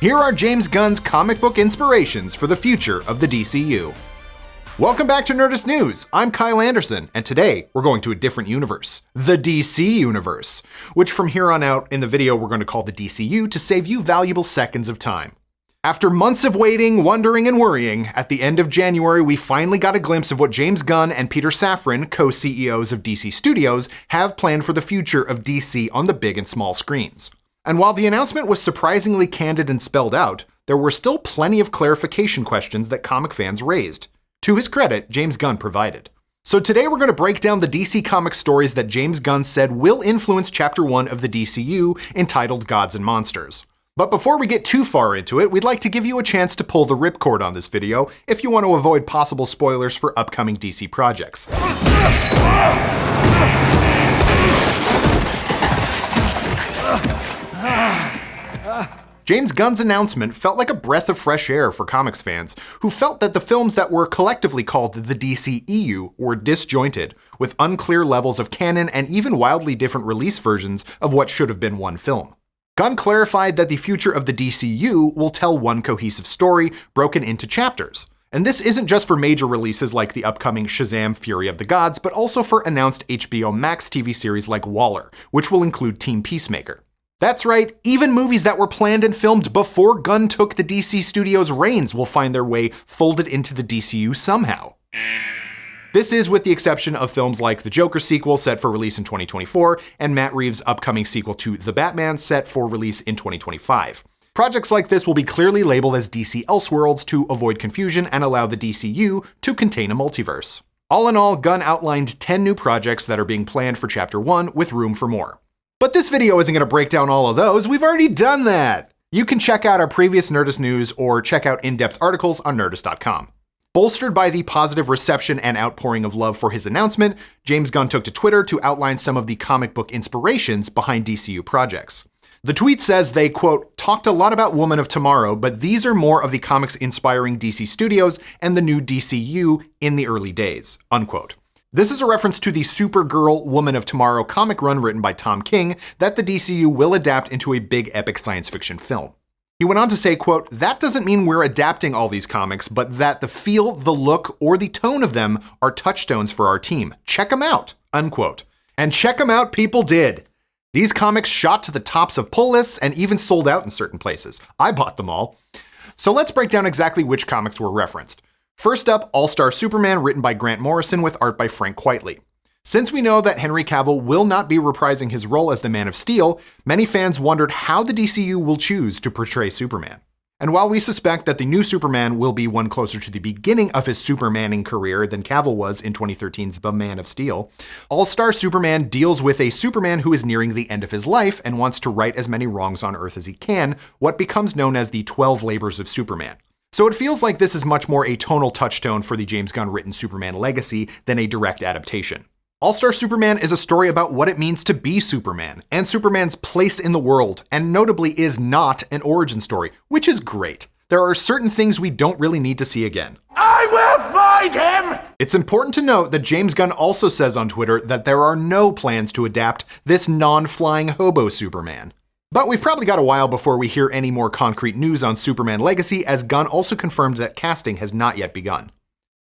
Here are James Gunn's comic book inspirations for the future of the DCU. Welcome back to Nerdist News. I'm Kyle Anderson, and today we're going to a different universe, the DC universe, which from here on out in the video we're going to call the DCU to save you valuable seconds of time. After months of waiting, wondering, and worrying, at the end of January we finally got a glimpse of what James Gunn and Peter Safran, co-CEOs of DC Studios, have planned for the future of DC on the big and small screens. And while the announcement was surprisingly candid and spelled out, there were still plenty of clarification questions that comic fans raised. To his credit, James Gunn provided. So today we're going to break down the DC Comics stories that James Gunn said will influence Chapter 1 of the DCU, entitled Gods and Monsters. But before we get too far into it, we'd like to give you a chance to pull the ripcord on this video if you want to avoid possible spoilers for upcoming DC projects. James Gunn's announcement felt like a breath of fresh air for comics fans, who felt that the films that were collectively called the DCEU were disjointed, with unclear levels of canon and even wildly different release versions of what should have been one film. Gunn clarified that the future of the DCU will tell one cohesive story broken into chapters. And this isn't just for major releases like the upcoming Shazam! Fury of the Gods, but also for announced HBO Max TV series like Waller, which will include Team Peacemaker. That's right, even movies that were planned and filmed before Gunn took the DC Studios reins will find their way folded into the DCU somehow. This is with the exception of films like the Joker sequel set for release in 2024 and Matt Reeves' upcoming sequel to The Batman set for release in 2025. Projects like this will be clearly labeled as DC Elseworlds to avoid confusion and allow the DCU to contain a multiverse. All in all, Gunn outlined 10 new projects that are being planned for Chapter 1 with room for more. But this video isn't going to break down all of those, we've already done that! You can check out our previous Nerdist news or check out in-depth articles on Nerdist.com. Bolstered by the positive reception and outpouring of love for his announcement, James Gunn took to Twitter to outline some of the comic book inspirations behind DCU projects. The tweet says they, quote, talked a lot about Woman of Tomorrow, but these are more of the comics inspiring DC Studios and the new DCU in the early days, unquote. This is a reference to the Supergirl Woman of Tomorrow comic run written by Tom King that the DCU will adapt into a big epic science fiction film. He went on to say, quote, that doesn't mean we're adapting all these comics, but that the feel, the look, or the tone of them are touchstones for our team. Check them out, unquote. And check them out people did. These comics shot to the tops of pull lists and even sold out in certain places. I bought them all. So let's break down exactly which comics were referenced. First up, All-Star Superman, written by Grant Morrison with art by Frank Quitely. Since we know that Henry Cavill will not be reprising his role as the Man of Steel, many fans wondered how the DCU will choose to portray Superman. And while we suspect that the new Superman will be one closer to the beginning of his Supermaning career than Cavill was in 2013's The Man of Steel, All-Star Superman deals with a Superman who is nearing the end of his life and wants to right as many wrongs on Earth as he can, what becomes known as the 12 Labors of Superman. So it feels like this is much more a tonal touchstone for the James Gunn written Superman legacy than a direct adaptation. All-Star Superman is a story about what it means to be Superman, and Superman's place in the world, and notably is not an origin story, which is great. There are certain things we don't really need to see again. I will find him! It's important to note that James Gunn also says on Twitter that there are no plans to adapt this non-flying hobo Superman. But we've probably got a while before we hear any more concrete news on Superman Legacy, as Gunn also confirmed that casting has not yet begun.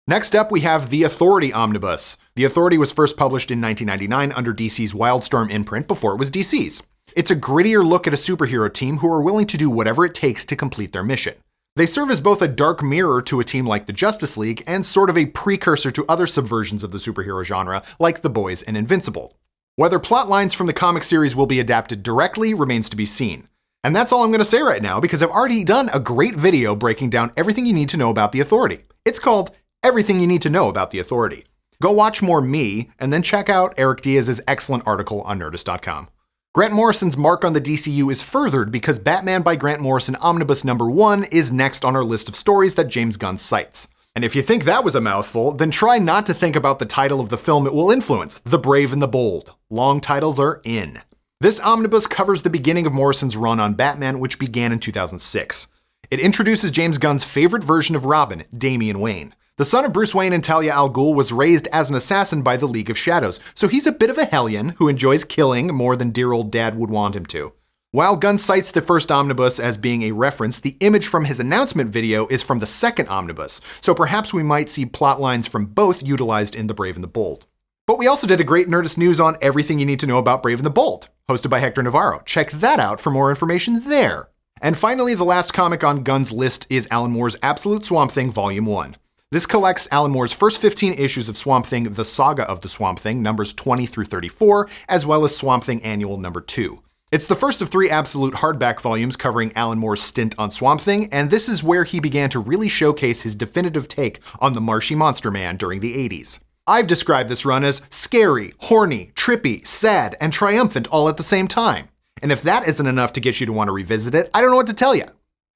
Next up, we have The Authority Omnibus. The Authority was first published in 1999 under DC's Wildstorm imprint before it was DC's. It's a grittier look at a superhero team who are willing to do whatever it takes to complete their mission. They serve as both a dark mirror to a team like the Justice League and sort of a precursor to other subversions of the superhero genre like The Boys and Invincible. Whether plot lines from the comic series will be adapted directly remains to be seen. And that's all I'm going to say right now because I've already done a great video breaking down everything you need to know about The Authority. It's called Everything You Need to Know About The Authority. Go watch more me, and then check out Eric Diaz's excellent article on Nerdist.com. Grant Morrison's mark on the DCU is furthered because Batman by Grant Morrison Omnibus number 1 is next on our list of stories that James Gunn cites. And if you think that was a mouthful, then try not to think about the title of the film it will influence, The Brave and the Bold. Long titles are in. This omnibus covers the beginning of Morrison's run on Batman, which began in 2006. It introduces James Gunn's favorite version of Robin, Damian Wayne. The son of Bruce Wayne and Talia al Ghul was raised as an assassin by the League of Shadows, so he's a bit of a hellion who enjoys killing more than dear old dad would want him to. While Gunn cites the first omnibus as being a reference, the image from his announcement video is from the second omnibus, so perhaps we might see plot lines from both utilized in The Brave and the Bold. But we also did a great Nerdist news on everything you need to know about Brave and the Bold, hosted by Hector Navarro. Check that out for more information there. And finally, the last comic on Gunn's list is Alan Moore's Absolute Swamp Thing Volume 1. This collects Alan Moore's first 15 issues of Swamp Thing, The Saga of the Swamp Thing, numbers 20 through 34, as well as Swamp Thing Annual number 2. It's the first of 3 absolute hardback volumes covering Alan Moore's stint on Swamp Thing, and this is where he began to really showcase his definitive take on the marshy monster man during the 80s. I've described this run as scary, horny, trippy, sad, and triumphant all at the same time. And if that isn't enough to get you to want to revisit it, I don't know what to tell you.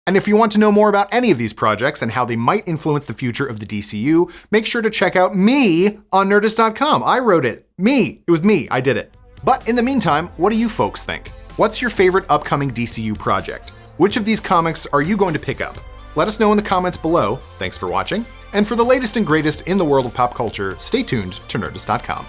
And if you want to know more about any of these projects and how they might influence the future of the DCU, make sure to check out me on Nerdist.com. I wrote it. Me. It was me. I did it. But in the meantime, what do you folks think? What's your favorite upcoming DCU project? Which of these comics are you going to pick up? Let us know in the comments below. Thanks for watching. And for the latest and greatest in the world of pop culture, stay tuned to Nerdist.com.